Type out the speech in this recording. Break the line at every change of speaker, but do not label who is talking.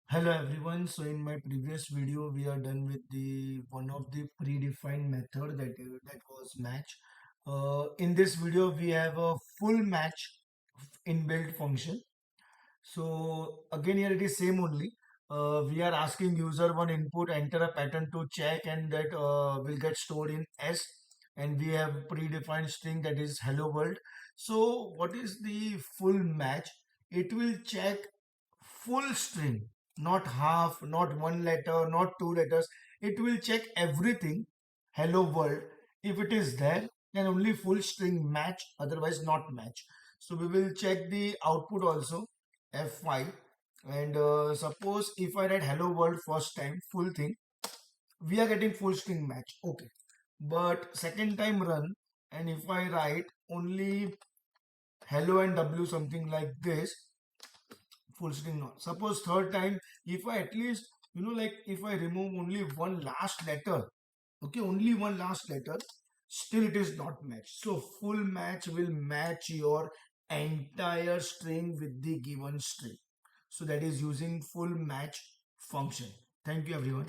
Hello everyone. So in my previous video, we are done with the one of the predefined method that was match. In this video, we have a full match inbuilt function. So again, here it is same only. We are asking user one input, enter a pattern to check, and that will get stored in S. And we have predefined string that is hello world. So what is the full match? It will check full string, not half, not one letter, not two letters. It will check everything. Hello world. If it is there, then only full string match, otherwise not match. So we will check the output also, F5. And suppose if I write hello world first time, full thing, we are getting full string match. Okay. But second time run, and if I write only hello and W something like this, full string not. Suppose third time, if I at least, like if I remove only one last letter, okay, only one last letter, still it is not match. So full match will match your entire string with the given string. So that is using full match function. Thank you everyone.